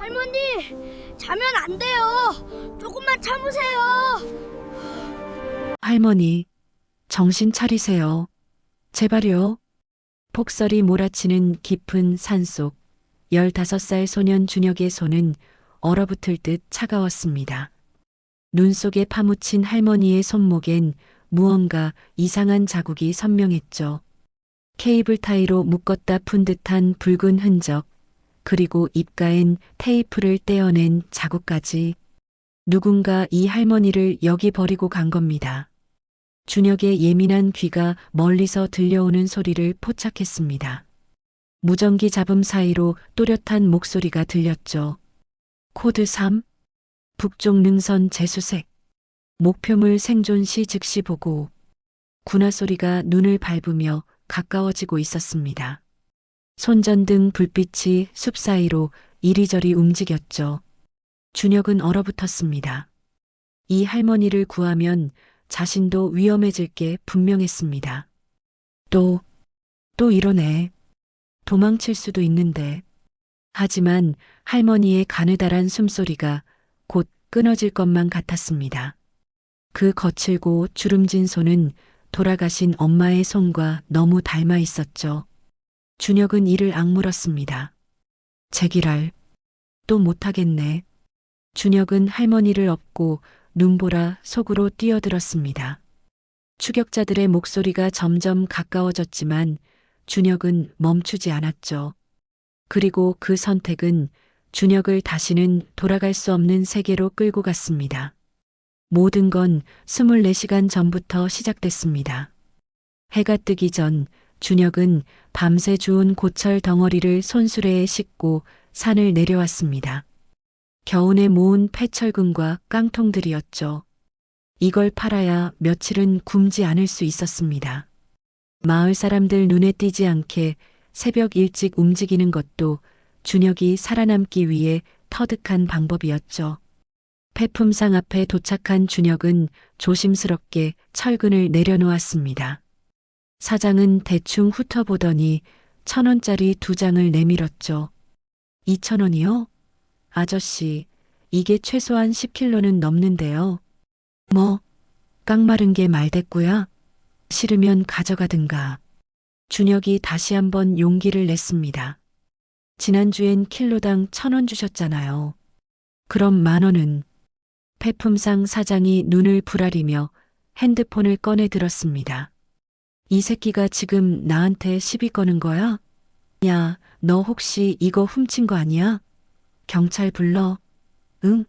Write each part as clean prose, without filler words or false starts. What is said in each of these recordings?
할머니, 자면 안 돼요. 조금만 참으세요. 할머니, 정신 차리세요. 제발요. 폭설이 몰아치는 깊은 산속 15살 소년 준혁의 손은 얼어붙을 듯 차가웠습니다. 눈 속에 파묻힌 할머니의 손목엔 무언가 이상한 자국이 선명했죠. 케이블 타이로 묶었다 푼 듯한 붉은 흔적, 그리고 입가엔 테이프를 떼어낸 자국까지. 누군가 이 할머니를 여기 버리고 간 겁니다. 준혁의 예민한 귀가 멀리서 들려오는 소리를 포착했습니다. 무전기 잡음 사이로 또렷한 목소리가 들렸죠. 코드 3. 북쪽 능선 재수색. 목표물 생존 시 즉시 보고. 군화 소리가 눈을 밟으며 가까워지고 있었습니다. 손전등 불빛이 숲 사이로 이리저리 움직였죠. 준혁은 얼어붙었습니다. 이 할머니를 구하면 자신도 위험해질 게 분명했습니다. 또 이러네. 도망칠 수도 있는데. 하지만 할머니의 가느다란 숨소리가 곧 끊어질 것만 같았습니다. 그 거칠고 주름진 손은 돌아가신 엄마의 손과 너무 닮아 있었죠. 준혁은 이를 악물었습니다. 제기랄, 또 못하겠네. 준혁은 할머니를 업고 눈보라 속으로 뛰어들었습니다. 추격자들의 목소리가 점점 가까워졌지만 준혁은 멈추지 않았죠. 그리고 그 선택은 준혁을 다시는 돌아갈 수 없는 세계로 끌고 갔습니다. 모든 건 24시간 전부터 시작됐습니다. 해가 뜨기 전 준혁은 밤새 주운 고철 덩어리를 손수레에 싣고 산을 내려왔습니다. 겨우내 모은 폐철금과 깡통들이었죠. 이걸 팔아야 며칠은 굶지 않을 수 있었습니다. 마을 사람들 눈에 띄지 않게 새벽 일찍 움직이는 것도 준혁이 살아남기 위해 터득한 방법이었죠. 폐품상 앞에 도착한 준혁은 조심스럽게 철근을 내려놓았습니다. 사장은 대충 훑어보더니 1,000원짜리 2장을 내밀었죠. 2,000원이요? 아저씨, 이게 최소한 10킬로는 넘는데요. 뭐, 깡마른 게 말대꾸야? 싫으면 가져가든가. 준혁이 다시 한번 용기를 냈습니다. 지난주엔 킬로당 1,000원 주셨잖아요. 그럼 10,000원은? 폐품상 사장이 눈을 부라리며 핸드폰을 꺼내 들었습니다. 이 새끼가 지금 나한테 시비 거는 거야? 야, 너 혹시 이거 훔친 거 아니야? 경찰 불러. 응?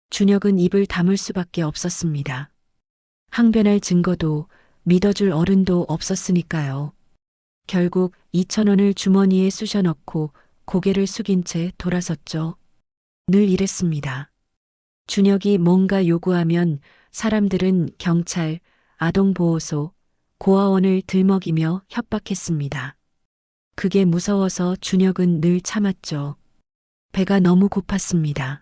준혁은 입을 다물 수밖에 없었습니다. 항변할 증거도 믿어줄 어른도 없었으니까요. 결국 2,000원을 주머니에 쑤셔 넣고 고개를 숙인 채 돌아섰죠. 늘 이랬습니다. 준혁이 뭔가 요구하면 사람들은 경찰, 아동보호소, 고아원을 들먹이며 협박했습니다. 그게 무서워서 준혁은 늘 참았죠. 배가 너무 고팠습니다.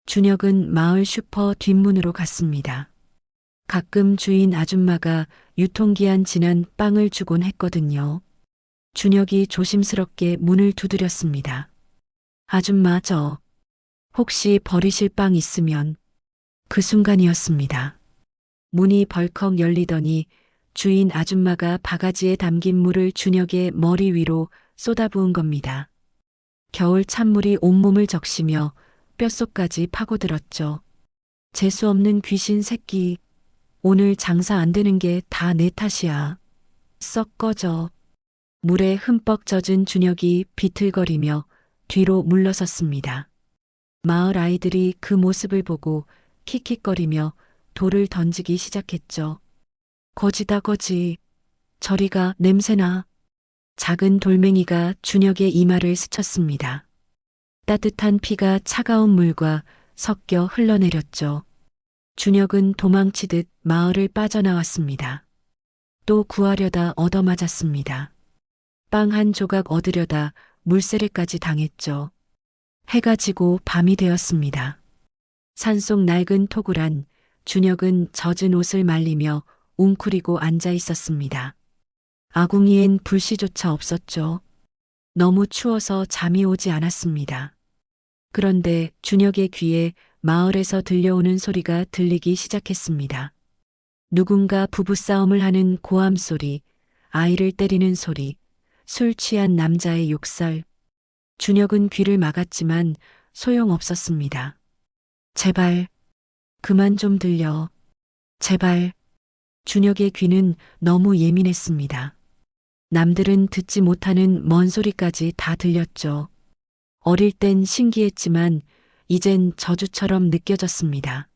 준혁은 마을 슈퍼 뒷문으로 갔습니다. 가끔 주인 아줌마가 유통기한 지난 빵을 주곤 했거든요. 준혁이 조심스럽게 문을 두드렸습니다. 아줌마, 저 혹시 버리실 빵 있으면. 그 순간이었습니다. 문이 벌컥 열리더니 주인 아줌마가 바가지에 담긴 물을 준혁의 머리 위로 쏟아부은 겁니다. 겨울 찬물이 온몸을 적시며 뼛속까지 파고들었죠. 재수 없는 귀신 새끼. 오늘 장사 안 되는 게 다 내 탓이야. 썩 꺼져. 물에 흠뻑 젖은 준혁이 비틀거리며 뒤로 물러섰습니다. 마을 아이들이 그 모습을 보고 킥킥거리며 돌을 던지기 시작했죠. 거지다 거지. 저리가 냄새나. 작은 돌멩이가 준혁의 이마를 스쳤습니다. 따뜻한 피가 차가운 물과 섞여 흘러내렸죠. 준혁은 도망치듯 마을을 빠져나왔습니다. 또 구하려다 얻어맞았습니다. 빵 한 조각 얻으려다 물세례까지 당했죠. 해가 지고 밤이 되었습니다. 산속 낡은 토굴안 준혁은 젖은 옷을 말리며 웅크리고 앉아 있었습니다. 아궁이엔 불씨조차 없었죠. 너무 추워서 잠이 오지 않았습니다. 그런데 준혁의 귀에 마을에서 들려오는 소리가 들리기 시작했습니다. 누군가 부부싸움을 하는 고함 소리, 아이를 때리는 소리, 술 취한 남자의 욕설. 준혁은 귀를 막았지만 소용없었습니다. 제발, 그만 좀 들려. 제발. 준혁의 귀는 너무 예민했습니다. 남들은 듣지 못하는 먼 소리까지 다 들렸죠. 어릴 땐 신기했지만 이젠 저주처럼 느껴졌습니다.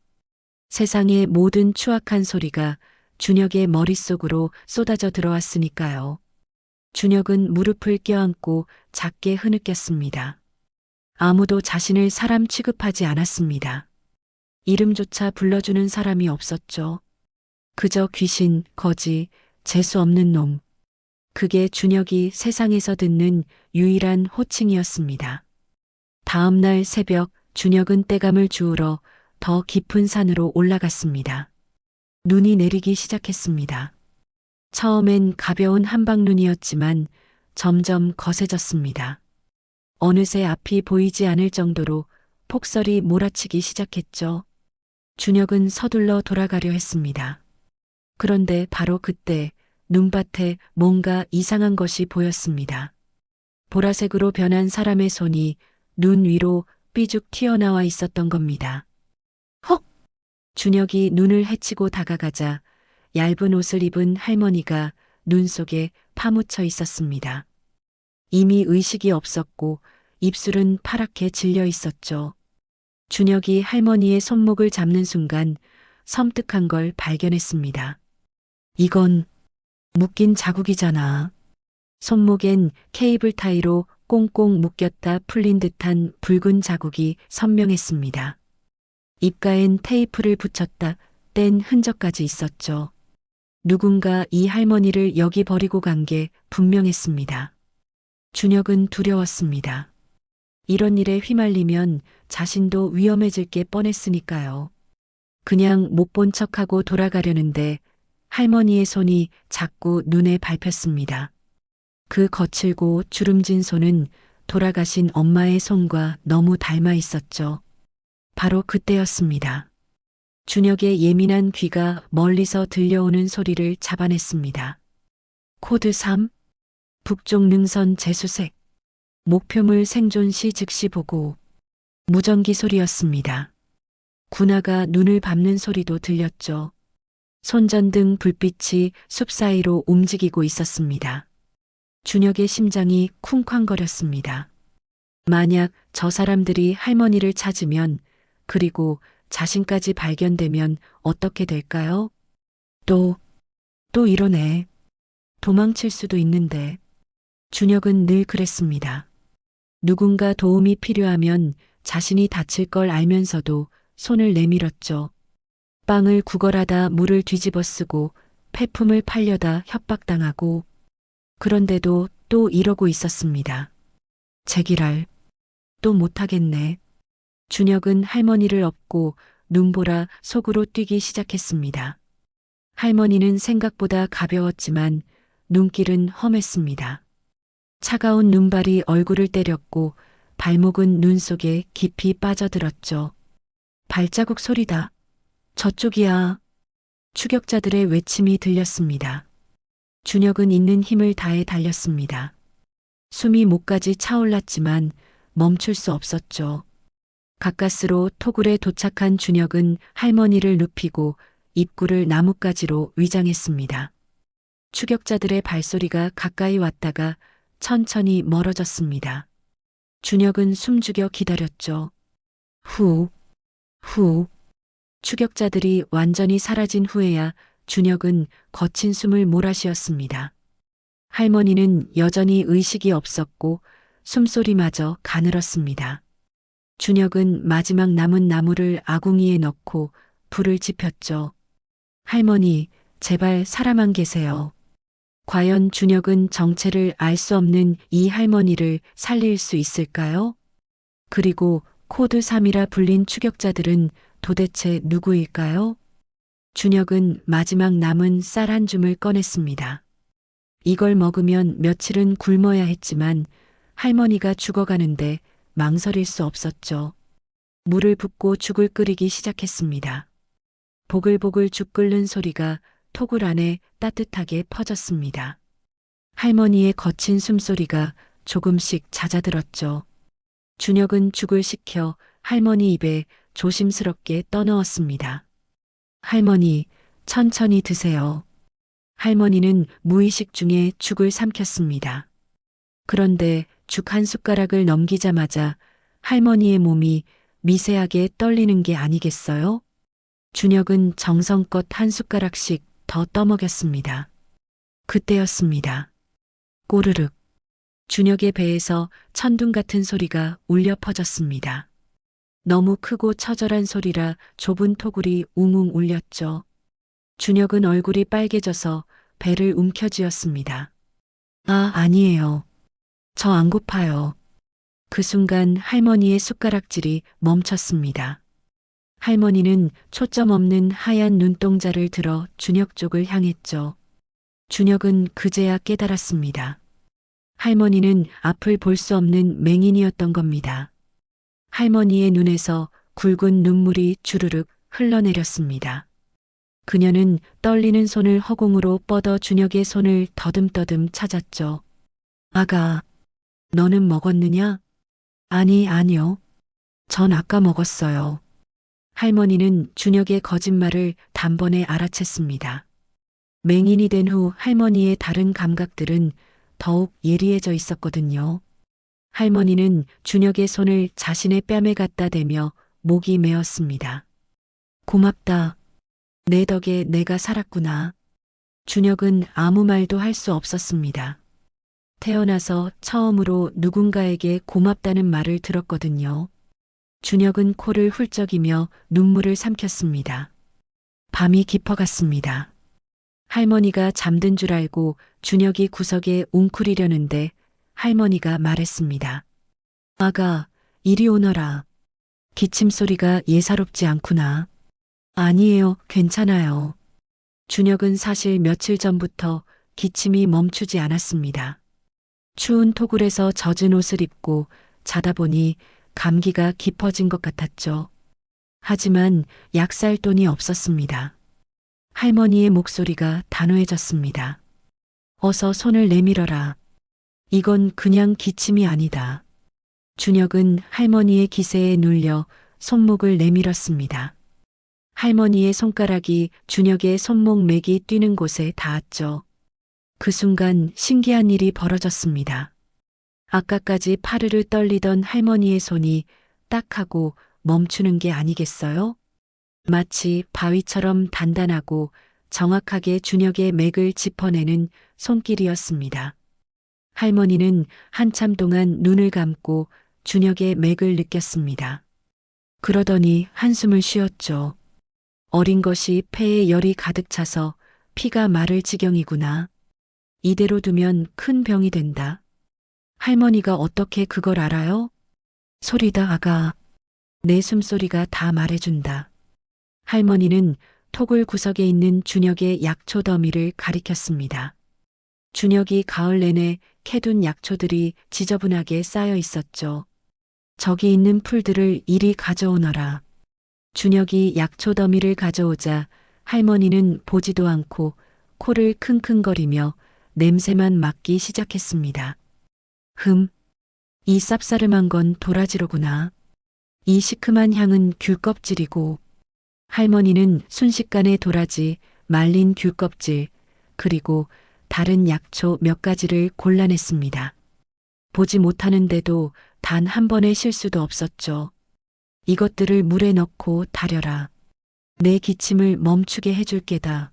세상의 모든 추악한 소리가 준혁의 머릿속으로 쏟아져 들어왔으니까요. 준혁은 무릎을 껴안고 작게 흐느꼈습니다. 아무도 자신을 사람 취급하지 않았습니다. 이름조차 불러주는 사람이 없었죠. 그저 귀신, 거지, 재수 없는 놈. 그게 준혁이 세상에서 듣는 유일한 호칭이었습니다. 다음 날 새벽 준혁은 떼감을 주우러 더 깊은 산으로 올라갔습니다. 눈이 내리기 시작했습니다. 처음엔 가벼운 한방눈이었지만 점점 거세졌습니다. 어느새 앞이 보이지 않을 정도로 폭설이 몰아치기 시작했죠. 준혁은 서둘러 돌아가려 했습니다. 그런데 바로 그때 눈밭에 뭔가 이상한 것이 보였습니다. 보라색으로 변한 사람의 손이 눈 위로 삐죽 튀어나와 있었던 겁니다. 헉! 준혁이 눈을 헤치고 다가가자 얇은 옷을 입은 할머니가 눈 속에 파묻혀 있었습니다. 이미 의식이 없었고 입술은 파랗게 질려 있었죠. 준혁이 할머니의 손목을 잡는 순간 섬뜩한 걸 발견했습니다. 이건 묶인 자국이잖아. 손목엔 케이블 타이로 꽁꽁 묶였다 풀린 듯한 붉은 자국이 선명했습니다. 입가엔 테이프를 붙였다 뗀 흔적까지 있었죠. 누군가 이 할머니를 여기 버리고 간 게 분명했습니다. 준혁은 두려웠습니다. 이런 일에 휘말리면 자신도 위험해질 게 뻔했으니까요. 그냥 못 본 척하고 돌아가려는데 할머니의 손이 자꾸 눈에 밟혔습니다. 그 거칠고 주름진 손은 돌아가신 엄마의 손과 너무 닮아 있었죠. 바로 그때였습니다. 준혁의 예민한 귀가 멀리서 들려오는 소리를 잡아냈습니다. 코드 3. 북쪽 능선 재수색. 목표물 생존시 즉시 보고. 무전기 소리였습니다. 군화가 눈을 밟는 소리도 들렸죠. 손전등 불빛이 숲 사이로 움직이고 있었습니다. 준혁의 심장이 쿵쾅거렸습니다. 만약 저 사람들이 할머니를 찾으면 그리고 자신까지 발견되면 어떻게 될까요? 또 이러네. 도망칠 수도 있는데. 준혁은 늘 그랬습니다. 누군가 도움이 필요하면 자신이 다칠 걸 알면서도 손을 내밀었죠. 빵을 구걸하다 물을 뒤집어 쓰고 폐품을 팔려다 협박당하고 그런데도 또 이러고 있었습니다. 제기랄. 또 못하겠네. 준혁은 할머니를 업고 눈보라 속으로 뛰기 시작했습니다. 할머니는 생각보다 가벼웠지만 눈길은 험했습니다. 차가운 눈발이 얼굴을 때렸고 발목은 눈 속에 깊이 빠져들었죠. 발자국 소리다. 저쪽이야. 추격자들의 외침이 들렸습니다. 준혁은 있는 힘을 다해 달렸습니다. 숨이 목까지 차올랐지만 멈출 수 없었죠. 가까스로 토굴에 도착한 준혁은 할머니를 눕히고 입구를 나뭇가지로 위장했습니다. 추격자들의 발소리가 가까이 왔다가 천천히 멀어졌습니다. 준혁은 숨죽여 기다렸죠. 후. 추격자들이 완전히 사라진 후에야 준혁은 거친 숨을 몰아쉬었습니다. 할머니는 여전히 의식이 없었고 숨소리마저 가늘었습니다. 준혁은 마지막 남은 나무를 아궁이에 넣고 불을 지폈죠. 할머니, 제발 살아만 계세요. 과연 준혁은 정체를 알 수 없는 이 할머니를 살릴 수 있을까요? 그리고 코드 3이라 불린 추격자들은 도대체 누구일까요? 준혁은 마지막 남은 쌀 한 줌을 꺼냈습니다. 이걸 먹으면 며칠은 굶어야 했지만 할머니가 죽어가는데 망설일 수 없었죠. 물을 붓고 죽을 끓이기 시작했습니다. 보글보글 죽 끓는 소리가 토굴 안에 따뜻하게 퍼졌습니다. 할머니의 거친 숨소리가 조금씩 잦아들었죠. 준혁은 죽을 식혀 할머니 입에 조심스럽게 떠넣었습니다. 할머니, 천천히 드세요. 할머니는 무의식 중에 죽을 삼켰습니다. 그런데 죽 한 숟가락을 넘기자마자 할머니의 몸이 미세하게 떨리는 게 아니겠어요? 준혁은 정성껏 한 숟가락씩 더 떠먹였습니다. 그때였습니다. 꼬르륵. 준혁의 배에서 천둥 같은 소리가 울려 퍼졌습니다. 너무 크고 처절한 소리라 좁은 토굴이 웅웅 울렸죠. 준혁은 얼굴이 빨개져서 배를 움켜쥐었습니다. 아, 아니에요. 저 안 고파요. 그 순간 할머니의 숟가락질이 멈췄습니다. 할머니는 초점 없는 하얀 눈동자를 들어 준혁 쪽을 향했죠. 준혁은 그제야 깨달았습니다. 할머니는 앞을 볼 수 없는 맹인이었던 겁니다. 할머니의 눈에서 굵은 눈물이 주르륵 흘러내렸습니다. 그녀는 떨리는 손을 허공으로 뻗어 준혁의 손을 더듬더듬 찾았죠. 아가, 너는 먹었느냐? 아니요. 전 아까 먹었어요. 할머니는 준혁의 거짓말을 단번에 알아챘습니다. 맹인이 된 후 할머니의 다른 감각들은 더욱 예리해져 있었거든요. 할머니는 준혁의 손을 자신의 뺨에 갖다 대며 목이 메었습니다. 고맙다. 내 덕에 내가 살았구나. 준혁은 아무 말도 할 수 없었습니다. 태어나서 처음으로 누군가에게 고맙다는 말을 들었거든요. 준혁은 코를 훌쩍이며 눈물을 삼켰습니다. 밤이 깊어갔습니다. 할머니가 잠든 줄 알고 준혁이 구석에 웅크리려는데 할머니가 말했습니다. 아가, 이리 오너라. 기침 소리가 예사롭지 않구나. 아니에요, 괜찮아요. 준혁은 사실 며칠 전부터 기침이 멈추지 않았습니다. 추운 토굴에서 젖은 옷을 입고 자다 보니 감기가 깊어진 것 같았죠. 하지만 약 살 돈이 없었습니다. 할머니의 목소리가 단호해졌습니다. 어서 손을 내밀어라. 이건 그냥 기침이 아니다. 준혁은 할머니의 기세에 눌려 손목을 내밀었습니다. 할머니의 손가락이 준혁의 손목맥이 뛰는 곳에 닿았죠. 그 순간 신기한 일이 벌어졌습니다. 아까까지 파르르 떨리던 할머니의 손이 딱 하고 멈추는 게 아니겠어요? 마치 바위처럼 단단하고 정확하게 준혁의 맥을 짚어내는 손길이었습니다. 할머니는 한참 동안 눈을 감고 준혁의 맥을 느꼈습니다. 그러더니 한숨을 쉬었죠. 어린 것이 폐에 열이 가득 차서 피가 마를 지경이구나. 이대로 두면 큰 병이 된다. 할머니가 어떻게 그걸 알아요? 소리다, 아가. 내 숨소리가 다 말해준다. 할머니는 토굴 구석에 있는 준혁의 약초 더미를 가리켰습니다. 준혁이 가을 내내 캐둔 약초들이 지저분하게 쌓여 있었죠. 저기 있는 풀들을 이리 가져오너라. 준혁이 약초 더미를 가져오자 할머니는 보지도 않고 코를 킁킁거리며 냄새만 맡기 시작했습니다. 이 쌉싸름한 건 도라지로구나. 이 시큼한 향은 귤껍질이고. 할머니는 순식간에 도라지, 말린 귤껍질, 그리고 다른 약초 몇 가지를 골라냈습니다. 보지 못하는데도 단 한 번의 실수도 없었죠. 이것들을 물에 넣고 달여라. 내 기침을 멈추게 해줄 게다.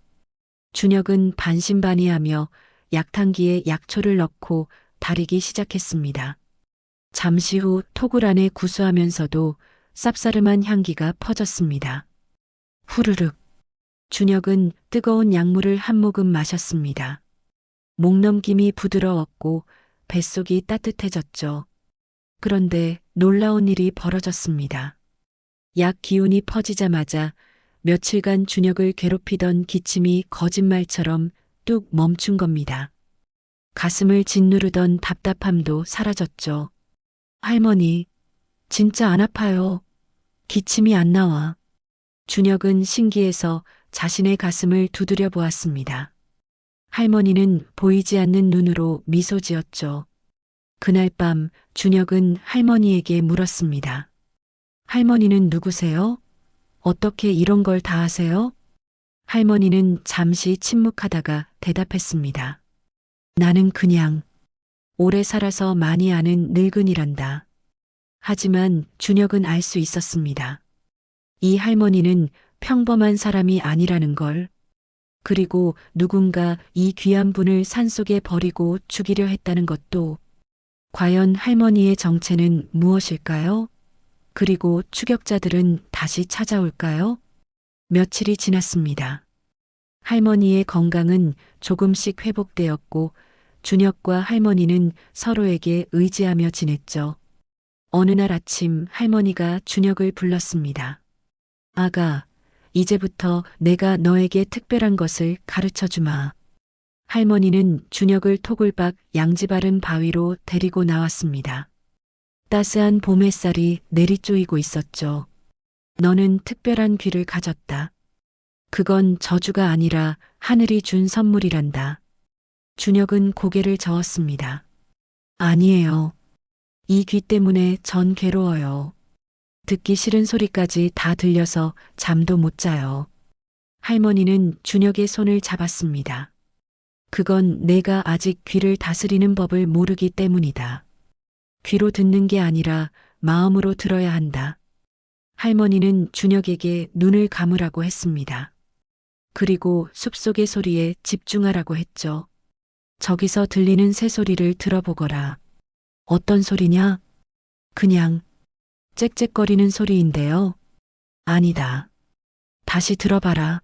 준혁은 반신반의하며 약탕기에 약초를 넣고 달이기 시작했습니다. 잠시 후 토굴 안에 구수하면서도 쌉싸름한 향기가 퍼졌습니다. 후르륵. 준혁은 뜨거운 약물을 한 모금 마셨습니다. 목넘김이 부드러웠고 뱃속이 따뜻해졌죠. 그런데 놀라운 일이 벌어졌습니다. 약 기운이 퍼지자마자 며칠간 준혁을 괴롭히던 기침이 거짓말처럼 뚝 멈춘 겁니다. 가슴을 짓누르던 답답함도 사라졌죠. 할머니, 진짜 안 아파요. 기침이 안 나와. 준혁은 신기해서 자신의 가슴을 두드려 보았습니다. 할머니는 보이지 않는 눈으로 미소 지었죠. 그날 밤 준혁은 할머니에게 물었습니다. 할머니는 누구세요? 어떻게 이런 걸 다 아세요? 할머니는 잠시 침묵하다가 대답했습니다. 나는 그냥 오래 살아서 많이 아는 늙은이란다. 하지만 준혁은 알 수 있었습니다. 이 할머니는 평범한 사람이 아니라는 걸. 그리고 누군가 이 귀한 분을 산속에 버리고 죽이려 했다는 것도. 과연 할머니의 정체는 무엇일까요? 그리고 추격자들은 다시 찾아올까요? 며칠이 지났습니다. 할머니의 건강은 조금씩 회복되었고 준혁과 할머니는 서로에게 의지하며 지냈죠. 어느 날 아침 할머니가 준혁을 불렀습니다. 아가, 이제부터 내가 너에게 특별한 것을 가르쳐 주마. 할머니는 준혁을 토굴박 양지바른 바위로 데리고 나왔습니다. 따스한 봄 햇살이 내리쪼이고 있었죠. 너는 특별한 귀를 가졌다. 그건 저주가 아니라 하늘이 준 선물이란다. 준혁은 고개를 저었습니다. 아니에요. 이 귀 때문에 전 괴로워요. 듣기 싫은 소리까지 다 들려서 잠도 못 자요. 할머니는 준혁의 손을 잡았습니다. 그건 내가 아직 귀를 다스리는 법을 모르기 때문이다. 귀로 듣는 게 아니라 마음으로 들어야 한다. 할머니는 준혁에게 눈을 감으라고 했습니다. 그리고 숲속의 소리에 집중하라고 했죠. 저기서 들리는 새소리를 들어보거라. 어떤 소리냐? 그냥 짹짹거리는 소리인데요. 아니다. 다시 들어봐라.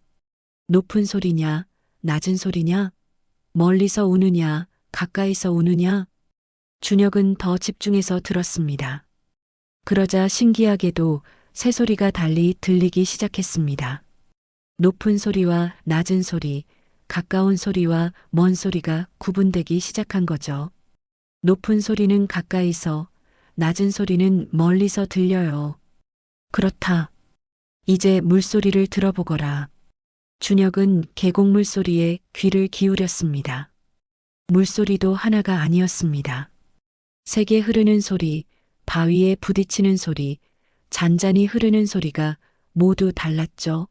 높은 소리냐, 낮은 소리냐, 멀리서 우느냐, 가까이서 우느냐. 준혁은 더 집중해서 들었습니다. 그러자 신기하게도 새소리가 달리 들리기 시작했습니다. 높은 소리와 낮은 소리, 가까운 소리와 먼 소리가 구분되기 시작한 거죠. 높은 소리는 가까이서, 낮은 소리는 멀리서 들려요. 그렇다. 이제 물소리를 들어보거라. 준혁은 계곡물 소리에 귀를 기울였습니다. 물소리도 하나가 아니었습니다. 세게 흐르는 소리, 바위에 부딪히는 소리, 잔잔히 흐르는 소리가 모두 달랐죠.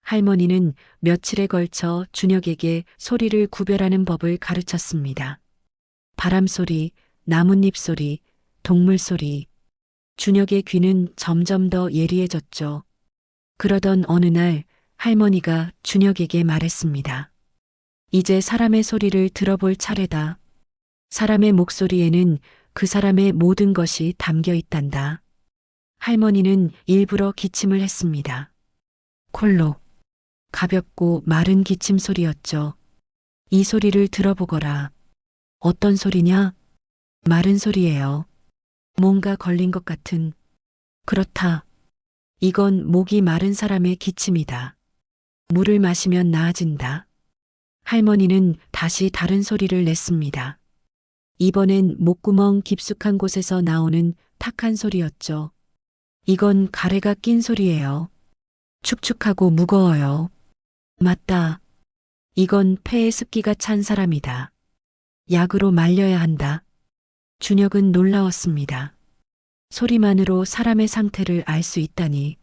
할머니는 며칠에 걸쳐 준혁에게 소리를 구별하는 법을 가르쳤습니다. 바람 소리, 나뭇잎 소리, 동물 소리. 준혁의 귀는 점점 더 예리해졌죠. 그러던 어느 날 할머니가 준혁에게 말했습니다. 이제 사람의 소리를 들어볼 차례다. 사람의 목소리에는 그 사람의 모든 것이 담겨 있단다. 할머니는 일부러 기침을 했습니다. 콜록. 가볍고 마른 기침 소리였죠. 이 소리를 들어보거라. 어떤 소리냐? 마른 소리예요. 뭔가 걸린 것 같은. 그렇다. 이건 목이 마른 사람의 기침이다. 물을 마시면 나아진다. 할머니는 다시 다른 소리를 냈습니다. 이번엔 목구멍 깊숙한 곳에서 나오는 탁한 소리였죠. 이건 가래가 낀 소리예요. 축축하고 무거워요. 맞다. 이건 폐에 습기가 찬 사람이다. 약으로 말려야 한다. 준혁은 놀라웠습니다. 소리만으로 사람의 상태를 알 수 있다니.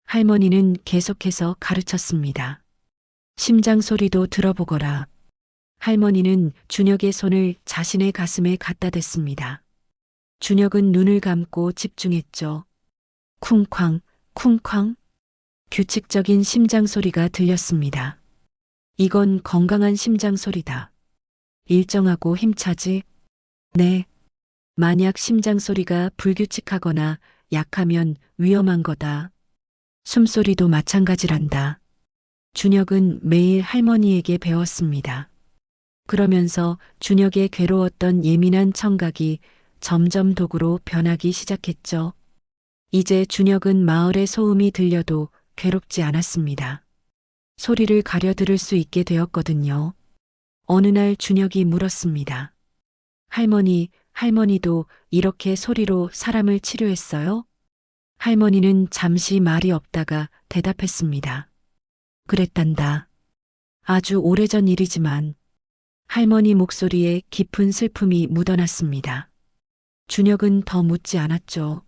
할머니는 계속해서 가르쳤습니다. 심장 소리도 들어보거라. 할머니는 준혁의 손을 자신의 가슴에 갖다 댔습니다. 준혁은 눈을 감고 집중했죠. 쿵쾅, 쿵쾅. 규칙적인 심장 소리가 들렸습니다. 이건 건강한 심장 소리다. 일정하고 힘차지? 네. 만약 심장 소리가 불규칙하거나 약하면 위험한 거다. 숨소리도 마찬가지란다. 준혁은 매일 할머니에게 배웠습니다. 그러면서 준혁의 괴로웠던 예민한 청각이 점점 도구로 변하기 시작했죠. 이제 준혁은 마을의 소음이 들려도 괴롭지 않았습니다. 소리를 가려 들을 수 있게 되었거든요. 어느 날 준혁이 물었습니다. 할머니, 할머니도 이렇게 소리로 사람을 치료했어요? 할머니는 잠시 말이 없다가 대답했습니다. 그랬단다. 아주 오래전 일이지만 할머니 목소리에 깊은 슬픔이 묻어났습니다. 준혁은 더 묻지 않았죠.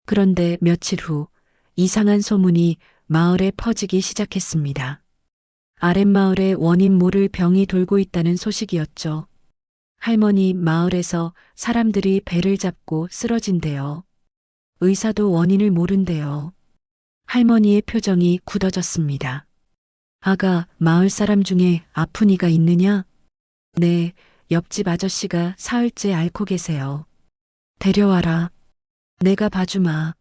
그런데 며칠 후 이상한 소문이 마을에 퍼지기 시작했습니다. 아랫마을에 원인 모를 병이 돌고 있다는 소식이었죠. 할머니 마을에서 사람들이 배를 잡고 쓰러진대요. 의사도 원인을 모른대요. 할머니의 표정이 굳어졌습니다. 아가, 마을 사람 중에 아픈 이가 있느냐? 네, 옆집 아저씨가 사흘째 앓고 계세요. 데려와라. 내가 봐주마.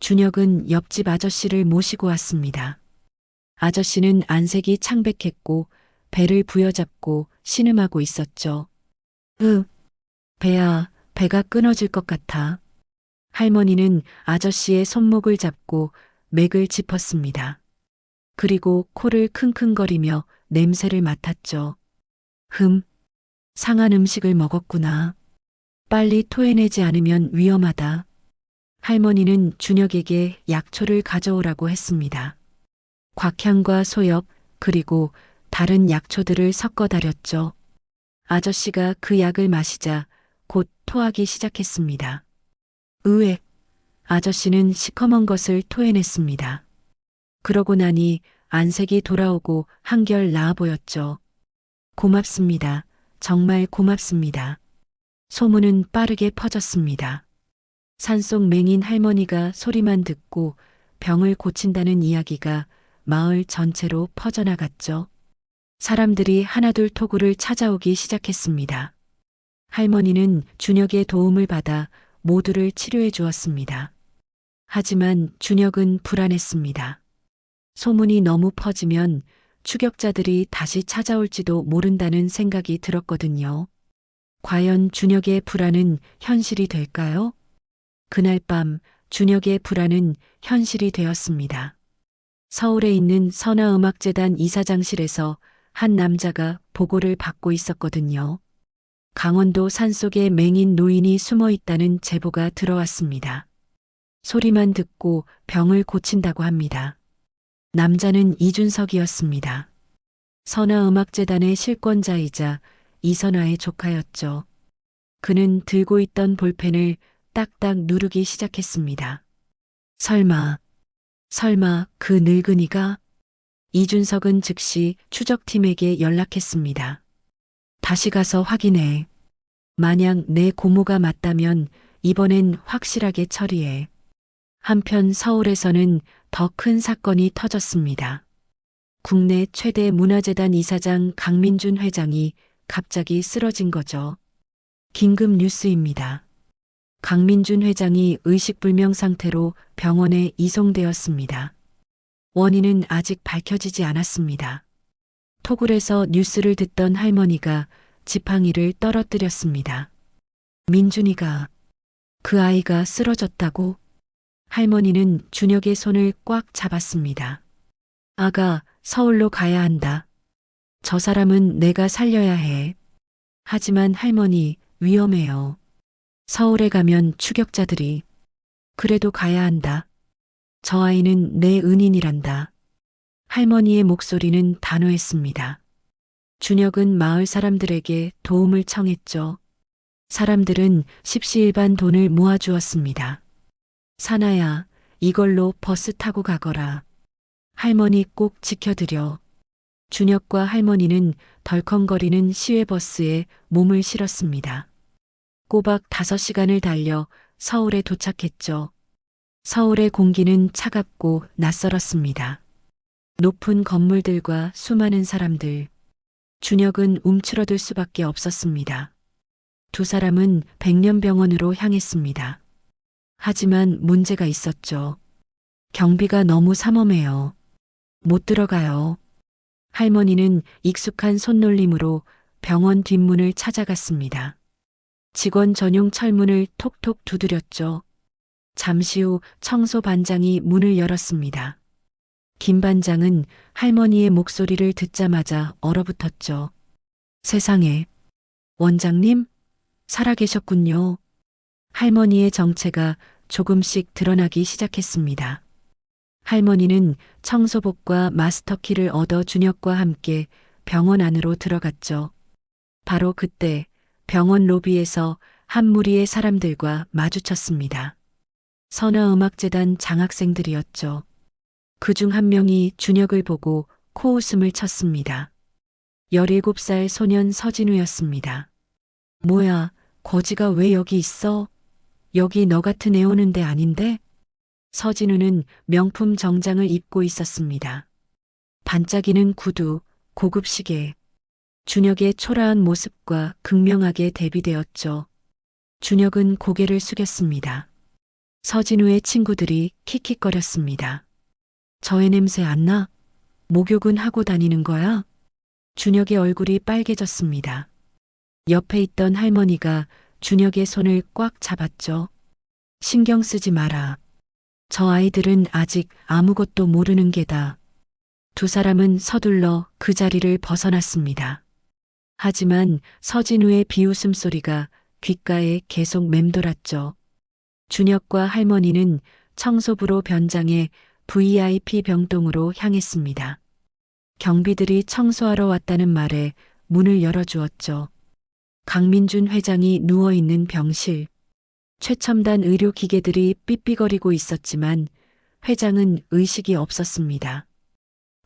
준혁은 옆집 아저씨를 모시고 왔습니다. 아저씨는 안색이 창백했고 배를 부여잡고 신음하고 있었죠. 배야, 배가 끊어질 것 같아. 할머니는 아저씨의 손목을 잡고 맥을 짚었습니다. 그리고 코를 킁킁거리며 냄새를 맡았죠. 상한 음식을 먹었구나. 빨리 토해내지 않으면 위험하다. 할머니는 준혁에게 약초를 가져오라고 했습니다. 곽향과 소엽, 그리고 다른 약초들을 섞어 다렸죠. 아저씨가 그 약을 마시자 곧 토하기 시작했습니다. 으액! 아저씨는 시커먼 것을 토해냈습니다. 그러고 나니 안색이 돌아오고 한결 나아 보였죠. 고맙습니다. 정말 고맙습니다. 소문은 빠르게 퍼졌습니다. 산속 맹인 할머니가 소리만 듣고 병을 고친다는 이야기가 마을 전체로 퍼져나갔죠. 사람들이 하나둘 토구를 찾아오기 시작했습니다. 할머니는 준혁의 도움을 받아 모두를 치료해 주었습니다. 하지만 준혁은 불안했습니다. 소문이 너무 퍼지면 추격자들이 다시 찾아올지도 모른다는 생각이 들었거든요. 과연 준혁의 불안은 현실이 될까요? 그날 밤 준혁의 불안은 현실이 되었습니다. 서울에 있는 선화음악재단 이사장실에서 한 남자가 보고를 받고 있었거든요. 강원도 산속에 맹인 노인이 숨어 있다는 제보가 들어왔습니다. 소리만 듣고 병을 고친다고 합니다. 남자는 이준석이었습니다. 선화음악재단의 실권자이자 이선화의 조카였죠. 그는 들고 있던 볼펜을 딱딱 누르기 시작했습니다. 설마 그 늙은이가? 이준석은 즉시 추적팀에게 연락했습니다. 다시 가서 확인해. 만약 내 고모가 맞다면 이번엔 확실하게 처리해. 한편 서울에서는 더 큰 사건이 터졌습니다. 국내 최대 문화재단 이사장 강민준 회장이 갑자기 쓰러진 거죠. 긴급 뉴스입니다. 강민준 회장이 의식불명 상태로 병원에 이송되었습니다. 원인은 아직 밝혀지지 않았습니다. 토굴에서 뉴스를 듣던 할머니가 지팡이를 떨어뜨렸습니다. 민준이가, 그 아이가 쓰러졌다고? 할머니는 준혁의 손을 꽉 잡았습니다. 아가, 서울로 가야 한다. 저 사람은 내가 살려야 해. 하지만 할머니, 위험해요. 서울에 가면 추격자들이. 그래도 가야 한다. 저 아이는 내 은인이란다. 할머니의 목소리는 단호했습니다. 준혁은 마을 사람들에게 도움을 청했죠. 사람들은 십시일반 돈을 모아주었습니다. 사나야, 이걸로 버스 타고 가거라. 할머니 꼭 지켜드려. 준혁과 할머니는 덜컹거리는 시외버스에 몸을 실었습니다. 꼬박 5시간을 달려 서울에 도착했죠. 서울의 공기는 차갑고 낯설었습니다. 높은 건물들과 수많은 사람들. 준혁은 움츠러들 수밖에 없었습니다. 두 사람은 백년병원으로 향했습니다. 하지만 문제가 있었죠. 경비가 너무 삼엄해요. 못 들어가요. 할머니는 익숙한 손놀림으로 병원 뒷문을 찾아갔습니다. 직원 전용 철문을 톡톡 두드렸죠. 잠시 후 청소 반장이 문을 열었습니다. 김 반장은 할머니의 목소리를 듣자마자 얼어붙었죠. 세상에. 원장님? 살아계셨군요. 할머니의 정체가 조금씩 드러나기 시작했습니다. 할머니는 청소복과 마스터키를 얻어 준혁과 함께 병원 안으로 들어갔죠. 바로 그때 병원 로비에서 한 무리의 사람들과 마주쳤습니다. 선화음악재단 장학생들이었죠. 그중 한 명이 준혁을 보고 코웃음을 쳤습니다. 17살 소년 서진우였습니다. 뭐야, 거지가 왜 여기 있어? 여기 너 같은 애 오는 데 아닌데? 서진우는 명품 정장을 입고 있었습니다. 반짝이는 구두, 고급 시계. 준혁의 초라한 모습과 극명하게 대비되었죠. 준혁은 고개를 숙였습니다. 서진우의 친구들이 킥킥거렸습니다. 저 애 냄새 안 나? 목욕은 하고 다니는 거야? 준혁의 얼굴이 빨개졌습니다. 옆에 있던 할머니가 준혁의 손을 꽉 잡았죠. 신경 쓰지 마라. 저 아이들은 아직 아무것도 모르는 게다. 두 사람은 서둘러 그 자리를 벗어났습니다. 하지만 서진우의 비웃음 소리가 귓가에 계속 맴돌았죠. 준혁과 할머니는 청소부로 변장해 VIP 병동으로 향했습니다. 경비들이 청소하러 왔다는 말에 문을 열어주었죠. 강민준 회장이 누워있는 병실. 최첨단 의료기계들이 삐삐거리고 있었지만 회장은 의식이 없었습니다.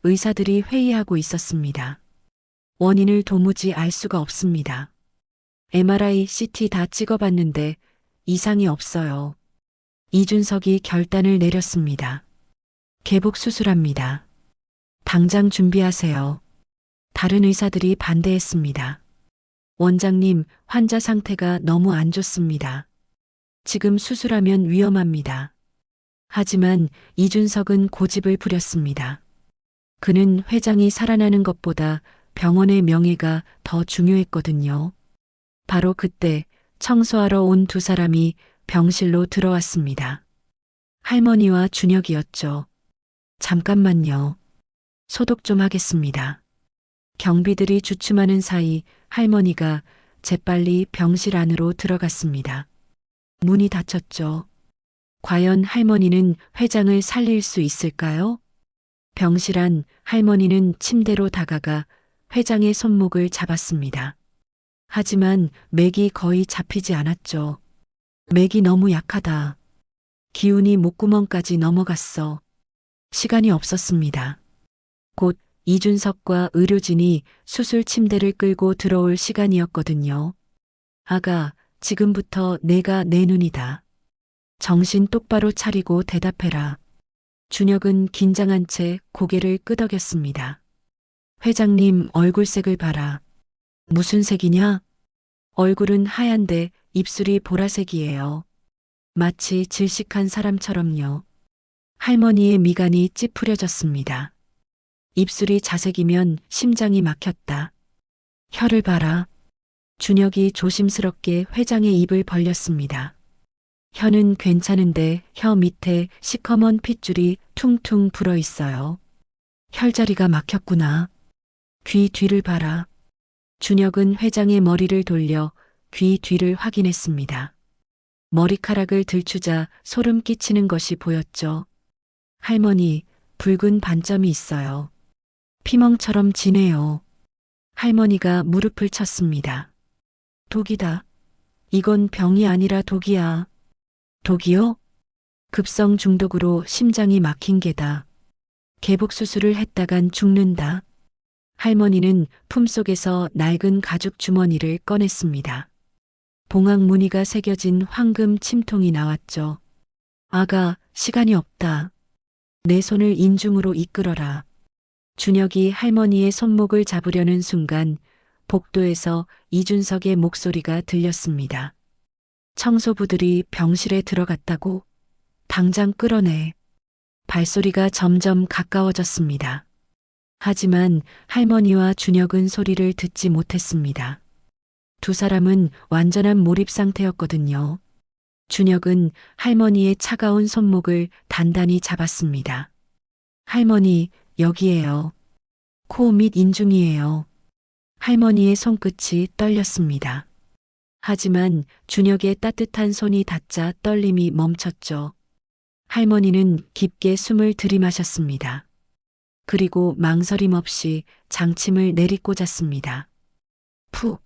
의사들이 회의하고 있었습니다. 원인을 도무지 알 수가 없습니다. MRI, CT 다 찍어봤는데 이상이 없어요. 이준석이 결단을 내렸습니다. 개복 수술합니다. 당장 준비하세요. 다른 의사들이 반대했습니다. 원장님, 환자 상태가 너무 안 좋습니다. 지금 수술하면 위험합니다. 하지만 이준석은 고집을 부렸습니다. 그는 회장이 살아나는 것보다 병원의 명예가 더 중요했거든요. 바로 그때 청소하러 온 두 사람이 병실로 들어왔습니다. 할머니와 준혁이었죠. 잠깐만요. 소독 좀 하겠습니다. 경비들이 주춤하는 사이 할머니가 재빨리 병실 안으로 들어갔습니다. 문이 닫혔죠. 과연 할머니는 회장을 살릴 수 있을까요? 병실 안 할머니는 침대로 다가가 회장의 손목을 잡았습니다. 하지만 맥이 거의 잡히지 않았죠. 맥이 너무 약하다. 기운이 목구멍까지 넘어갔어. 시간이 없었습니다. 곧 이준석과 의료진이 수술 침대를 끌고 들어올 시간이었거든요. 아가, 지금부터 내가 내 눈이다. 정신 똑바로 차리고 대답해라. 준혁은 긴장한 채 고개를 끄덕였습니다. 회장님 얼굴색을 봐라. 무슨 색이냐? 얼굴은 하얀데 입술이 보라색이에요. 마치 질식한 사람처럼요. 할머니의 미간이 찌푸려졌습니다. 입술이 자색이면 심장이 막혔다. 혀를 봐라. 준혁이 조심스럽게 회장의 입을 벌렸습니다. 혀는 괜찮은데 혀 밑에 시커먼 핏줄이 퉁퉁 불어 있어요. 혈자리가 막혔구나. 귀 뒤를 봐라. 준혁은 회장의 머리를 돌려 귀 뒤를 확인했습니다. 머리카락을 들추자 소름 끼치는 것이 보였죠. 할머니, 붉은 반점이 있어요. 피멍처럼 진해요. 할머니가 무릎을 쳤습니다. 독이다. 이건 병이 아니라 독이야. 독이요? 급성 중독으로 심장이 막힌 게다. 개복 수술을 했다간 죽는다. 할머니는 품속에서 낡은 가죽 주머니를 꺼냈습니다. 봉황 무늬가 새겨진 황금 침통이 나왔죠. 아가, 시간이 없다. 내 손을 인중으로 이끌어라. 준혁이 할머니의 손목을 잡으려는 순간 복도에서 이준석의 목소리가 들렸습니다. 청소부들이 병실에 들어갔다고? 당장 끌어내. 발소리가 점점 가까워졌습니다. 하지만 할머니와 준혁은 소리를 듣지 못했습니다. 두 사람은 완전한 몰입 상태였거든요. 준혁은 할머니의 차가운 손목을 단단히 잡았습니다. 할머니, 여기에요. 코 밑 인중이에요. 할머니의 손끝이 떨렸습니다. 하지만 준혁의 따뜻한 손이 닿자 떨림이 멈췄죠. 할머니는 깊게 숨을 들이마셨습니다. 그리고 망설임 없이 장침을 내리꽂았습니다. 푹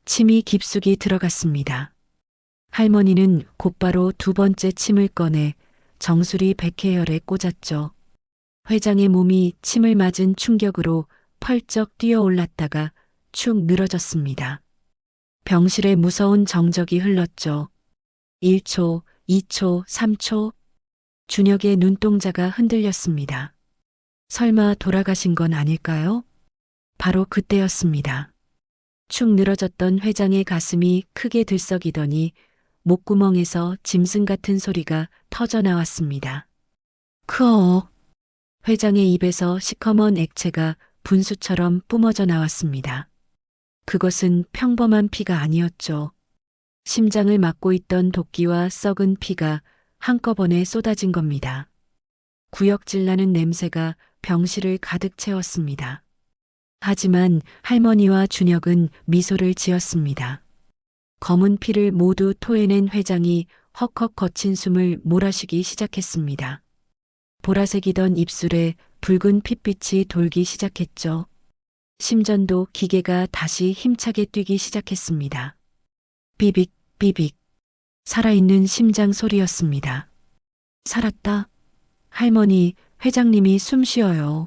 침이 깊숙이 들어갔습니다. 할머니는 곧바로 두 번째 침을 꺼내 정수리 백회열에 꽂았죠. 회장의 몸이 침을 맞은 충격으로 펄쩍 뛰어올랐다가 축 늘어졌습니다. 병실에 무서운 정적이 흘렀죠. 1초, 2초, 3초. 준혁의 눈동자가 흔들렸습니다. 설마 돌아가신 건 아닐까요? 바로 그때였습니다. 축 늘어졌던 회장의 가슴이 크게 들썩이더니 목구멍에서 짐승 같은 소리가 터져 나왔습니다. 크어. 회장의 입에서 시커먼 액체가 분수처럼 뿜어져 나왔습니다. 그것은 평범한 피가 아니었죠. 심장을 막고 있던 도끼와 썩은 피가 한꺼번에 쏟아진 겁니다. 구역질 나는 냄새가 병실을 가득 채웠습니다. 하지만 할머니와 준혁은 미소를 지었습니다. 검은 피를 모두 토해낸 회장이 헉헉 거친 숨을 몰아쉬기 시작했습니다. 보라색이던 입술에 붉은 핏빛이 돌기 시작했죠. 심전도 기계가 다시 힘차게 뛰기 시작했습니다. 비빅, 비빅. 살아있는 심장 소리였습니다. 살았다. 할머니, 회장님이 숨 쉬어요.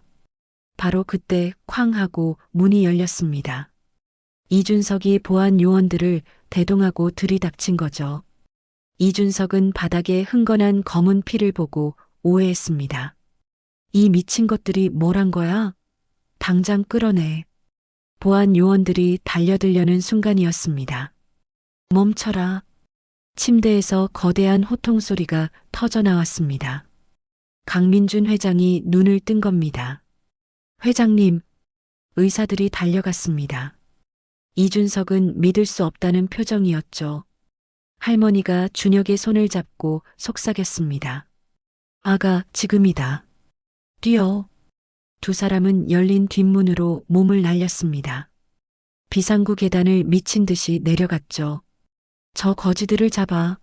바로 그때 쾅 하고 문이 열렸습니다. 이준석이 보안 요원들을 대동하고 들이닥친 거죠. 이준석은 바닥에 흥건한 검은 피를 보고 오해했습니다. 이 미친 것들이 뭘 한 거야? 당장 끌어내. 보안 요원들이 달려들려는 순간이었습니다. 멈춰라. 침대에서 거대한 호통 소리가 터져 나왔습니다. 강민준 회장이 눈을 뜬 겁니다. 회장님, 의사들이 달려갔습니다. 이준석은 믿을 수 없다는 표정이었죠. 할머니가 준혁의 손을 잡고 속삭였습니다. 아가, 지금이다. 뛰어. 두 사람은 열린 뒷문으로 몸을 날렸습니다. 비상구 계단을 미친 듯이 내려갔죠. 저 거지들을 잡아.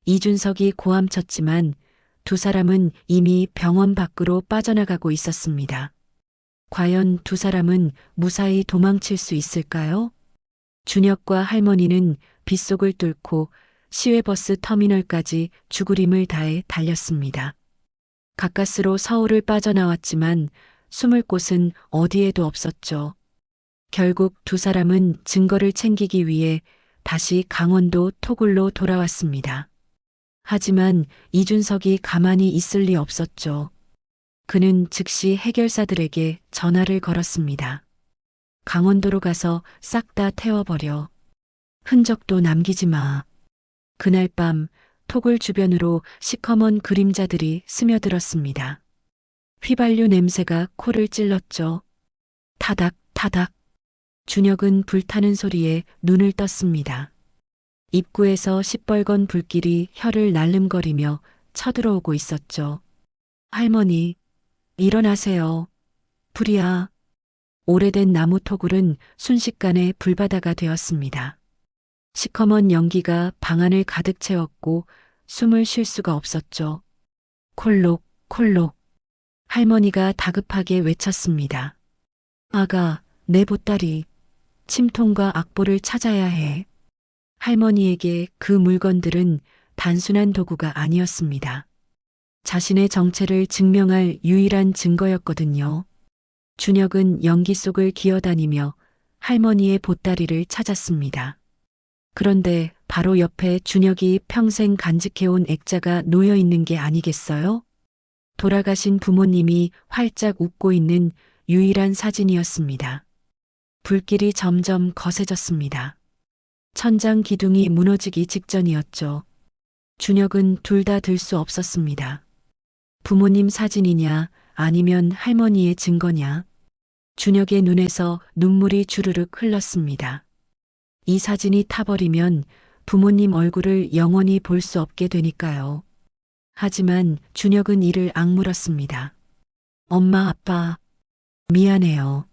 이준석이 고함쳤지만 두 사람은 이미 병원 밖으로 빠져나가고 있었습니다. 과연 두 사람은 무사히 도망칠 수 있을까요? 준혁과 할머니는 빗속을 뚫고 시외버스 터미널까지 죽으림을 다해 달렸습니다. 가까스로 서울을 빠져나왔지만 숨을 곳은 어디에도 없었죠. 결국 두 사람은 증거를 챙기기 위해 다시 강원도 토굴로 돌아왔습니다. 하지만 이준석이 가만히 있을 리 없었죠. 그는 즉시 해결사들에게 전화를 걸었습니다. 강원도로 가서 싹 다 태워버려. 흔적도 남기지 마. 그날 밤 토굴 주변으로 시커먼 그림자들이 스며들었습니다. 휘발유 냄새가 코를 찔렀죠. 타닥, 타닥. 준혁은 불타는 소리에 눈을 떴습니다. 입구에서 시뻘건 불길이 혀를 날름거리며 쳐들어오고 있었죠. 할머니, 일어나세요. 불이야. 오래된 나무 토굴은 순식간에 불바다가 되었습니다. 시커먼 연기가 방 안을 가득 채웠고 숨을 쉴 수가 없었죠. 콜록, 콜록. 할머니가 다급하게 외쳤습니다. 아가, 내 보따리. 침통과 악보를 찾아야 해. 할머니에게 그 물건들은 단순한 도구가 아니었습니다. 자신의 정체를 증명할 유일한 증거였거든요. 준혁은 연기 속을 기어다니며 할머니의 보따리를 찾았습니다. 그런데 바로 옆에 준혁이 평생 간직해온 액자가 놓여 있는 게 아니겠어요? 돌아가신 부모님이 활짝 웃고 있는 유일한 사진이었습니다. 불길이 점점 거세졌습니다. 천장 기둥이 무너지기 직전이었죠. 준혁은 둘 다 들 수 없었습니다. 부모님 사진이냐 아니면 할머니의 증거냐. 준혁의 눈에서 눈물이 주르륵 흘렀습니다. 이 사진이 타버리면 부모님 얼굴을 영원히 볼 수 없게 되니까요. 하지만 준혁은 이를 악물었습니다. 엄마, 아빠, 미안해요.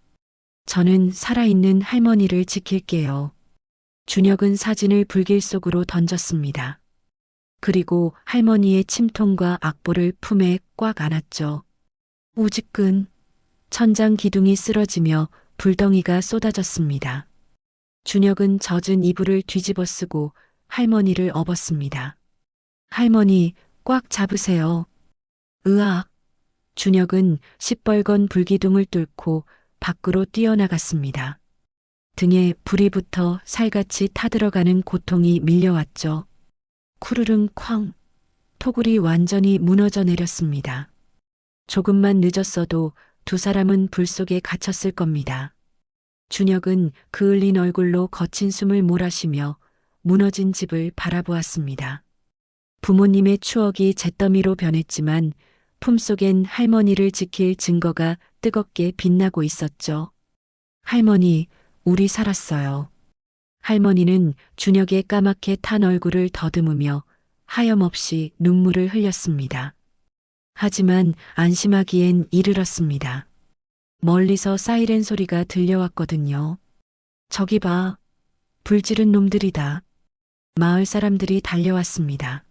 저는 살아있는 할머니를 지킬게요. 준혁은 사진을 불길 속으로 던졌습니다. 그리고 할머니의 침통과 악보를 품에 꽉 안았죠. 우직근 천장 기둥이 쓰러지며 불덩이가 쏟아졌습니다. 준혁은 젖은 이불을 뒤집어 쓰고 할머니를 업었습니다. 할머니, 꽉 잡으세요. 으악. 준혁은 시뻘건 불기둥을 뚫고 밖으로 뛰어나갔습니다. 등에 불이 붙어 살같이 타들어가는 고통이 밀려왔죠. 쿠르릉 쾅. 토굴이 완전히 무너져 내렸습니다. 조금만 늦었어도 두 사람은 불 속에 갇혔을 겁니다. 준혁은 그을린 얼굴로 거친 숨을 몰아쉬며 무너진 집을 바라보았습니다. 부모님의 추억이 잿더미로 변했지만 품속엔 할머니를 지킬 증거가 뜨겁게 빛나고 있었죠. 할머니, 우리 살았어요. 할머니는 준혁의 까맣게 탄 얼굴을 더듬으며 하염없이 눈물을 흘렸습니다. 하지만 안심하기엔 이르렀습니다. 멀리서 사이렌 소리가 들려왔거든요. 저기 봐. 불 지른 놈들이다. 마을 사람들이 달려왔습니다.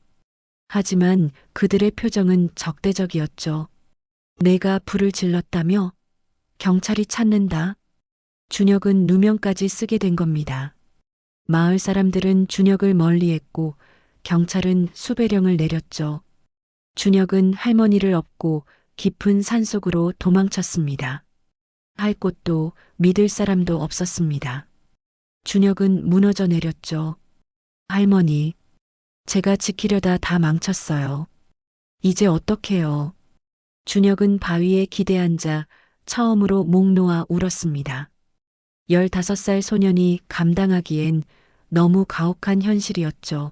하지만 그들의 표정은 적대적이었죠. 내가 불을 질렀다며? 경찰이 찾는다. 준혁은 누명까지 쓰게 된 겁니다. 마을 사람들은 준혁을 멀리했고 경찰은 수배령을 내렸죠. 준혁은 할머니를 업고 깊은 산속으로 도망쳤습니다. 할 곳도 믿을 사람도 없었습니다. 준혁은 무너져 내렸죠. 할머니, 제가 지키려다 다 망쳤어요. 이제 어떡해요? 준혁은 바위에 기대앉아 처음으로 목 놓아 울었습니다. 15살 소년이 감당하기엔 너무 가혹한 현실이었죠.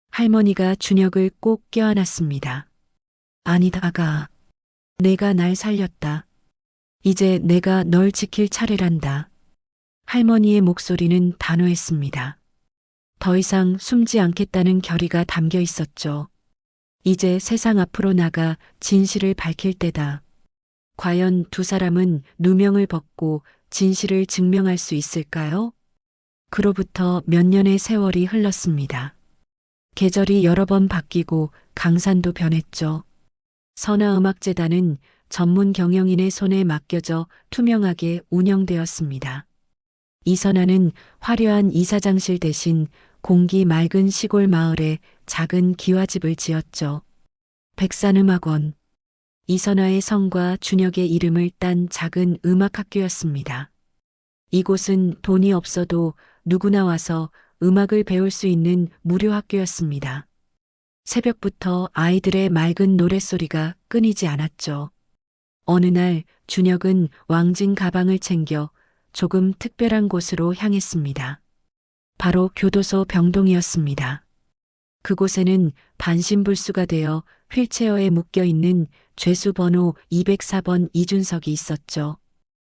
할머니가 준혁을 꼭 껴안았습니다. 아니다가, 내가 날 살렸다. 이제 내가 널 지킬 차례란다. 할머니의 목소리는 단호했습니다. 더 이상 숨지 않겠다는 결의가 담겨 있었죠. 이제 세상 앞으로 나가 진실을 밝힐 때다. 과연 두 사람은 누명을 벗고 진실을 증명할 수 있을까요? 그로부터 몇 년의 세월이 흘렀습니다. 계절이 여러 번 바뀌고 강산도 변했죠. 선화음악재단은 전문 경영인의 손에 맡겨져 투명하게 운영되었습니다. 이선아는 화려한 이사장실 대신 공기 맑은 시골 마을에 작은 기와집을 지었죠. 백산음악원. 이선아의 성과 준혁의 이름을 딴 작은 음악학교였습니다. 이곳은 돈이 없어도 누구나 와서 음악을 배울 수 있는 무료 학교였습니다. 새벽부터 아이들의 맑은 노랫소리가 끊이지 않았죠. 어느 날 준혁은 왕진 가방을 챙겨 조금 특별한 곳으로 향했습니다. 바로 교도소 병동이었습니다. 그곳에는 반신불수가 되어 휠체어에 묶여 있는 죄수 번호 204번 이준석이 있었죠.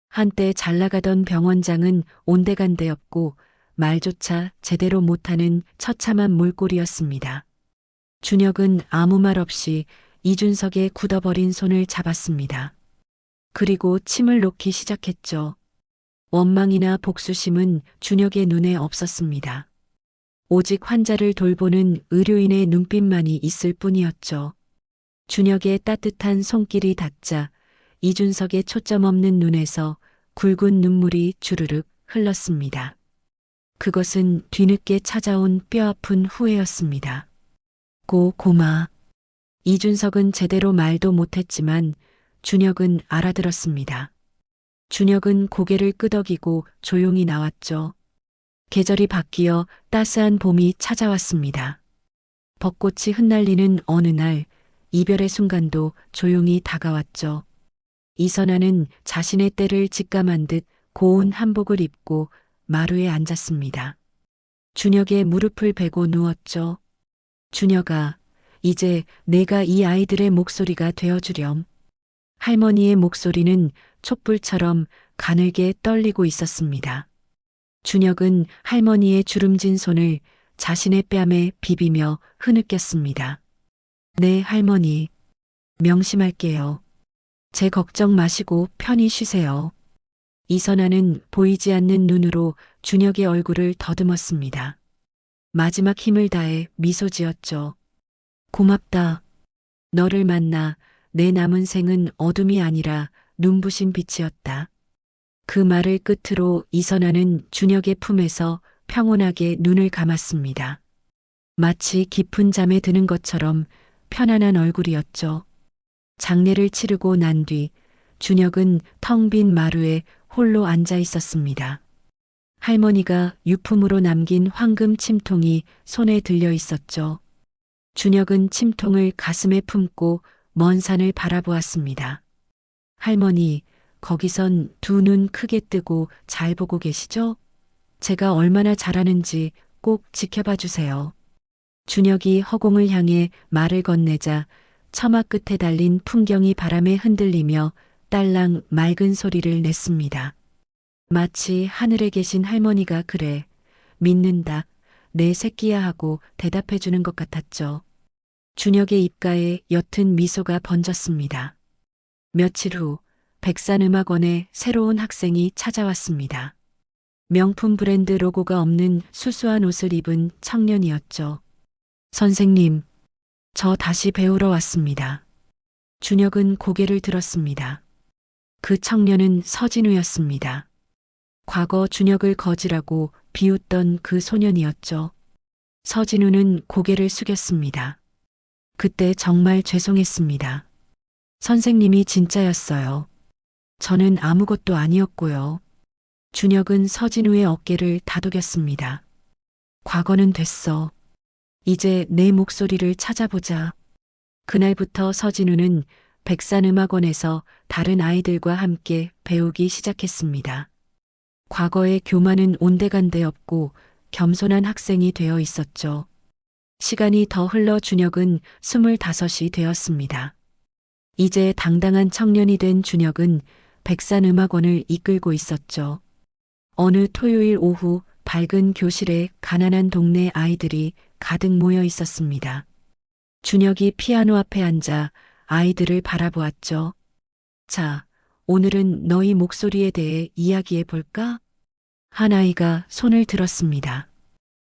한때 잘 나가던 병원장은 온데간데였고 말조차 제대로 못하는 처참한 몰골이었습니다. 준혁은 아무 말 없이 이준석의 굳어버린 손을 잡았습니다. 그리고 침을 놓기 시작했죠. 원망이나 복수심은 준혁의 눈에 없었습니다. 오직 환자를 돌보는 의료인의 눈빛만이 있을 뿐이었죠. 준혁의 따뜻한 손길이 닿자 이준석의 초점 없는 눈에서 굵은 눈물이 주르륵 흘렀습니다. 그것은 뒤늦게 찾아온 뼈아픈 후회였습니다. 고마. 이준석은 제대로 말도 못했지만 준혁은 알아들었습니다. 준혁은 고개를 끄덕이고 조용히 나왔죠. 계절이 바뀌어 따스한 봄이 찾아왔습니다. 벚꽃이 흩날리는 어느 날 이별의 순간도 조용히 다가왔죠. 이선아는 자신의 때를 직감한 듯 고운 한복을 입고 마루에 앉았습니다. 준혁의 무릎을 베고 누웠죠. 준혁아, 이제 내가 이 아이들의 목소리가 되어주렴. 할머니의 목소리는 촛불처럼 가늘게 떨리고 있었습니다. 준혁은 할머니의 주름진 손을 자신의 뺨에 비비며 흐느꼈습니다. 네, 할머니. 명심할게요. 제 걱정 마시고 편히 쉬세요. 이선아는 보이지 않는 눈으로 준혁의 얼굴을 더듬었습니다. 마지막 힘을 다해 미소 지었죠. 고맙다. 너를 만나 내 남은 생은 어둠이 아니라 눈부신 빛이었다. 그 말을 끝으로 이선아는 준혁의 품에서 평온하게 눈을 감았습니다. 마치 깊은 잠에 드는 것처럼 편안한 얼굴이었죠. 장례를 치르고 난 뒤 준혁은 텅 빈 마루에 홀로 앉아 있었습니다. 할머니가 유품으로 남긴 황금 침통이 손에 들려 있었죠. 준혁은 침통을 가슴에 품고 먼 산을 바라보았습니다. 할머니, 거기선 두 눈 크게 뜨고 잘 보고 계시죠? 제가 얼마나 잘하는지 꼭 지켜봐 주세요. 준혁이 허공을 향해 말을 건네자 처마 끝에 달린 풍경이 바람에 흔들리며 딸랑 맑은 소리를 냈습니다. 마치 하늘에 계신 할머니가 그래, 믿는다, 내 새끼야 하고 대답해 주는 것 같았죠. 준혁의 입가에 옅은 미소가 번졌습니다. 며칠 후 백산음악원에 새로운 학생이 찾아왔습니다. 명품 브랜드 로고가 없는 수수한 옷을 입은 청년이었죠. 선생님, 저 다시 배우러 왔습니다. 준혁은 고개를 들었습니다. 그 청년은 서진우였습니다. 과거 준혁을 거지라고 비웃던 그 소년이었죠. 서진우는 고개를 숙였습니다. 그때 정말 죄송했습니다. 선생님이 진짜였어요. 저는 아무것도 아니었고요. 준혁은 서진우의 어깨를 다독였습니다. 과거는 됐어. 이제 내 목소리를 찾아보자. 그날부터 서진우는 백산음악원에서 다른 아이들과 함께 배우기 시작했습니다. 과거의 교만은 온데간데 없고 겸손한 학생이 되어 있었죠. 시간이 더 흘러 준혁은 25이 되었습니다. 이제 당당한 청년이 된 준혁은 백산음악원을 이끌고 있었죠. 어느 토요일 오후 밝은 교실에 가난한 동네 아이들이 가득 모여 있었습니다. 준혁이 피아노 앞에 앉아 아이들을 바라보았죠. 자, 오늘은 너희 목소리에 대해 이야기해 볼까? 한 아이가 손을 들었습니다.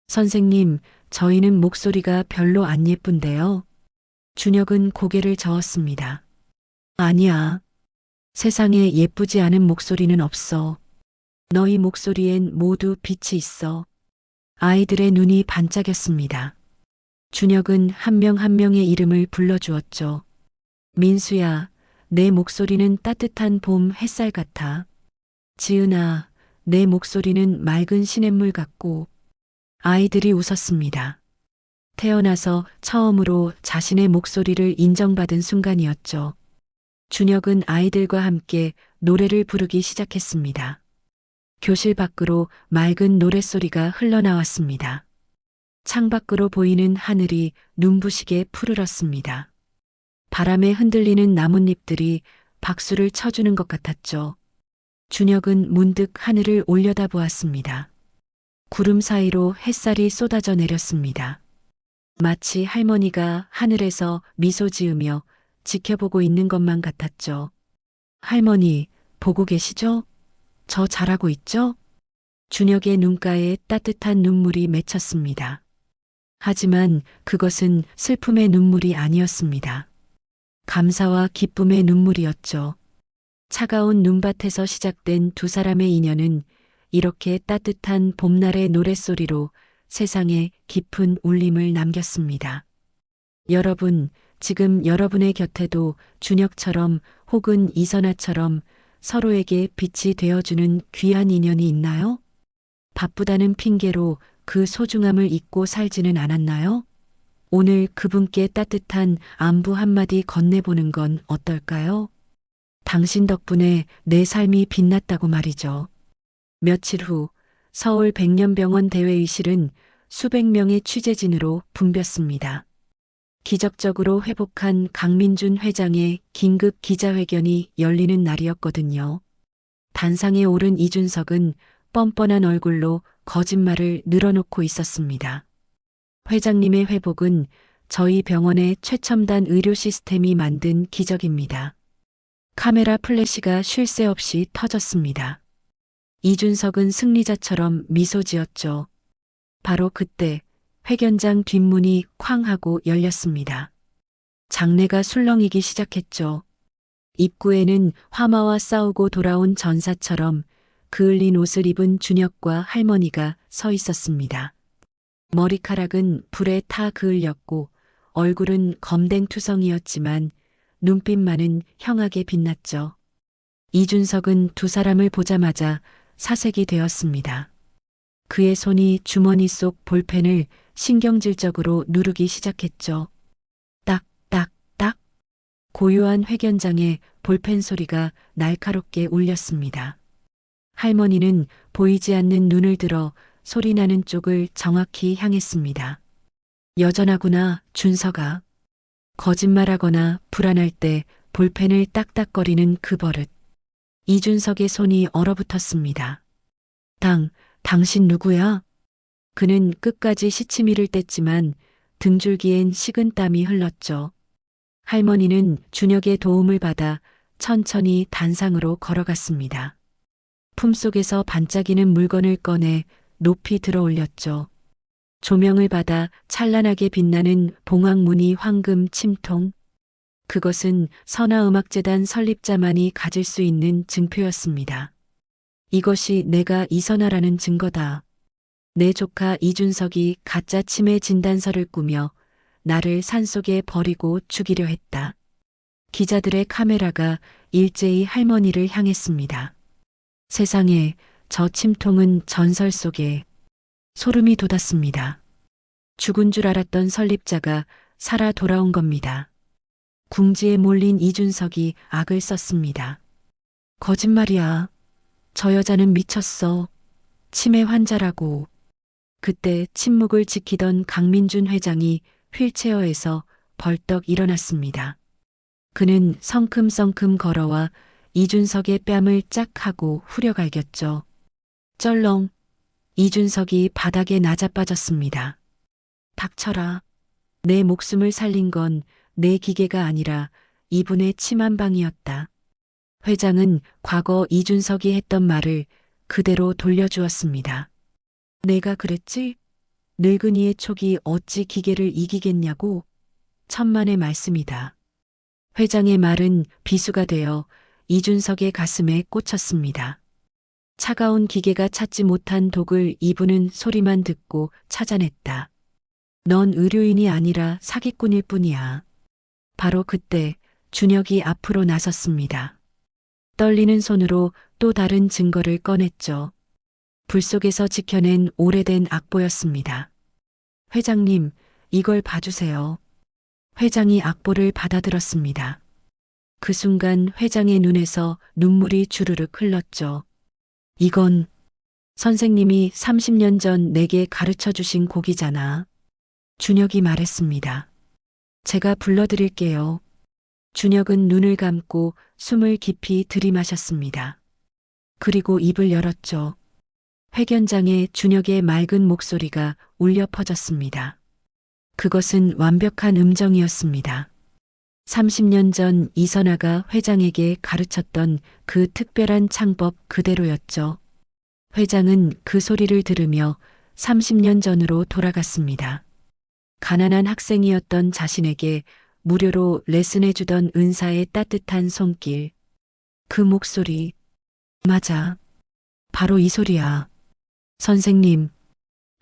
선생님, 저희는 목소리가 별로 안 예쁜데요. 준혁은 고개를 저었습니다. 아니야. 세상에 예쁘지 않은 목소리는 없어. 너희 목소리엔 모두 빛이 있어. 아이들의 눈이 반짝였습니다. 준혁은 한 명 한 명의 이름을 불러주었죠. 민수야, 내 목소리는 따뜻한 봄 햇살 같아. 지은아, 내 목소리는 맑은 시냇물 같고. 아이들이 웃었습니다. 태어나서 처음으로 자신의 목소리를 인정받은 순간이었죠. 준혁은 아이들과 함께 노래를 부르기 시작했습니다. 교실 밖으로 맑은 노랫소리가 흘러나왔습니다. 창밖으로 보이는 하늘이 눈부시게 푸르렀습니다. 바람에 흔들리는 나뭇잎들이 박수를 쳐주는 것 같았죠. 준혁은 문득 하늘을 올려다보았습니다. 구름 사이로 햇살이 쏟아져 내렸습니다. 마치 할머니가 하늘에서 미소 지으며 지켜보고 있는 것만 같았죠. 할머니, 보고 계시죠? 저 잘하고 있죠? 준혁의 눈가에 따뜻한 눈물이 맺혔습니다. 하지만 그것은 슬픔의 눈물이 아니었습니다. 감사와 기쁨의 눈물이었죠. 차가운 눈밭에서 시작된 두 사람의 인연은 이렇게 따뜻한 봄날의 노랫소리로 세상에 깊은 울림을 남겼습니다. 여러분, 지금 여러분의 곁에도 준혁처럼 혹은 이선아처럼 서로에게 빛이 되어주는 귀한 인연이 있나요? 바쁘다는 핑계로 그 소중함을 잊고 살지는 않았나요? 오늘 그분께 따뜻한 안부 한마디 건네보는 건 어떨까요? 당신 덕분에 내 삶이 빛났다고 말이죠. 며칠 후 서울 백년병원 대회의실은 수백 명의 취재진으로 붐볐습니다. 기적적으로 회복한 강민준 회장의 긴급 기자회견이 열리는 날이었거든요. 단상에 오른 이준석은 뻔뻔한 얼굴로 거짓말을 늘어놓고 있었습니다. 회장님의 회복은 저희 병원의 최첨단 의료 시스템이 만든 기적입니다. 카메라 플래시가 쉴 새 없이 터졌습니다. 이준석은 승리자처럼 미소 지었죠. 바로 그때 회견장 뒷문이 쾅 하고 열렸습니다. 장내가 술렁이기 시작했죠. 입구에는 화마와 싸우고 돌아온 전사처럼 그을린 옷을 입은 준혁과 할머니가 서 있었습니다. 머리카락은 불에 타 그을렸고 얼굴은 검댕투성이었지만 눈빛만은 형하게 빛났죠. 이준석은 두 사람을 보자마자 사색이 되었습니다. 그의 손이 주머니 속 볼펜을 신경질적으로 누르기 시작했죠. 딱, 딱, 딱. 고요한 회견장에 볼펜 소리가 날카롭게 울렸습니다. 할머니는 보이지 않는 눈을 들어 소리나는 쪽을 정확히 향했습니다. 여전하구나, 준석아. 거짓말하거나 불안할 때 볼펜을 딱딱거리는 그 버릇. 이준석의 손이 얼어붙었습니다. 당신 누구야? 그는 끝까지 시치미를 뗐지만 등줄기엔 식은 땀이 흘렀죠. 할머니는 준혁의 도움을 받아 천천히 단상으로 걸어갔습니다. 품속에서 반짝이는 물건을 꺼내 높이 들어 올렸죠. 조명을 받아 찬란하게 빛나는 봉황무늬 황금 침통. 그것은 선화음악재단 설립자만이 가질 수 있는 증표였습니다. 이것이 내가 이선아라는 증거다. 내 조카 이준석이 가짜 치매 진단서를 꾸며 나를 산속에 버리고 죽이려 했다. 기자들의 카메라가 일제히 할머니를 향했습니다. 세상에, 저 침통은 전설 속에. 소름이 돋았습니다. 죽은 줄 알았던 설립자가 살아 돌아온 겁니다. 궁지에 몰린 이준석이 악을 썼습니다. 거짓말이야. 저 여자는 미쳤어. 치매 환자라고. 그때 침묵을 지키던 강민준 회장이 휠체어에서 벌떡 일어났습니다. 그는 성큼성큼 걸어와 이준석의 뺨을 짝 하고 후려갈겼죠. 쩔렁. 이준석이 바닥에 낮아빠졌습니다. 닥쳐라. 내 목숨을 살린 건 내 기계가 아니라 이분의 침 한 방이었다. 회장은 과거 이준석이 했던 말을 그대로 돌려주었습니다. 내가 그랬지? 늙은이의 촉이 어찌 기계를 이기겠냐고? 천만의 말씀이다. 회장의 말은 비수가 되어 이준석의 가슴에 꽂혔습니다. 차가운 기계가 찾지 못한 독을 이분은 소리만 듣고 찾아냈다. 넌 의료인이 아니라 사기꾼일 뿐이야. 바로 그때 준혁이 앞으로 나섰습니다. 떨리는 손으로 또 다른 증거를 꺼냈죠. 불 속에서 지켜낸 오래된 악보였습니다. 회장님, 이걸 봐주세요. 회장이 악보를 받아들었습니다. 그 순간 회장의 눈에서 눈물이 주르륵 흘렀죠. 이건 선생님이 30년 전 내게 가르쳐 주신 곡이잖아. 준혁이 말했습니다. 제가 불러드릴게요. 준혁은 눈을 감고 숨을 깊이 들이마셨습니다. 그리고 입을 열었죠. 회견장에 준혁의 맑은 목소리가 울려 퍼졌습니다. 그것은 완벽한 음정이었습니다. 30년 전 이선아가 회장에게 가르쳤던 그 특별한 창법 그대로였죠. 회장은 그 소리를 들으며 30년 전으로 돌아갔습니다. 가난한 학생이었던 자신에게 무료로 레슨해주던 은사의 따뜻한 손길. 그 목소리. 맞아. 바로 이 소리야. 선생님.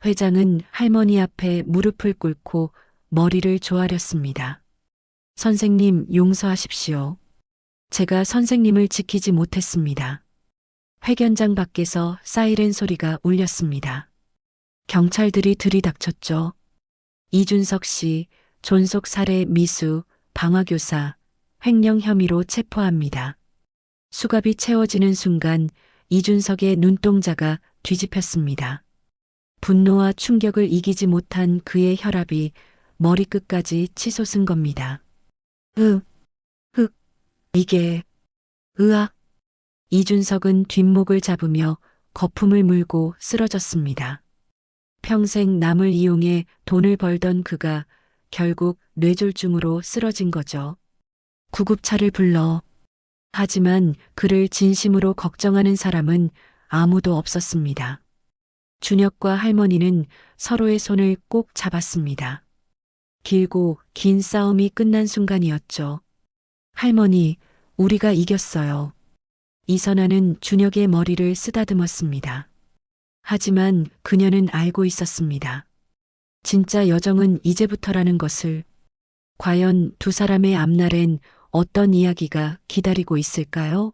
회장은 할머니 앞에 무릎을 꿇고 머리를 조아렸습니다. 선생님, 용서하십시오. 제가 선생님을 지키지 못했습니다. 회견장 밖에서 사이렌 소리가 울렸습니다. 경찰들이 들이닥쳤죠. 이준석 씨, 존속 살해 미수, 방화교사, 횡령 혐의로 체포합니다. 수갑이 채워지는 순간 이준석의 눈동자가 뒤집혔습니다. 분노와 충격을 이기지 못한 그의 혈압이 머리끝까지 치솟은 겁니다. 이게, 으악. 이준석은 뒷목을 잡으며 거품을 물고 쓰러졌습니다. 평생 남을 이용해 돈을 벌던 그가 결국 뇌졸중으로 쓰러진 거죠. 구급차를 불러. 하지만 그를 진심으로 걱정하는 사람은 아무도 없었습니다. 준혁과 할머니는 서로의 손을 꼭 잡았습니다. 길고 긴 싸움이 끝난 순간이었죠. 할머니, 우리가 이겼어요. 이선아는 준혁의 머리를 쓰다듬었습니다. 하지만 그녀는 알고 있었습니다. 진짜 여정은 이제부터라는 것을. 과연 두 사람의 앞날엔 어떤 이야기가 기다리고 있을까요?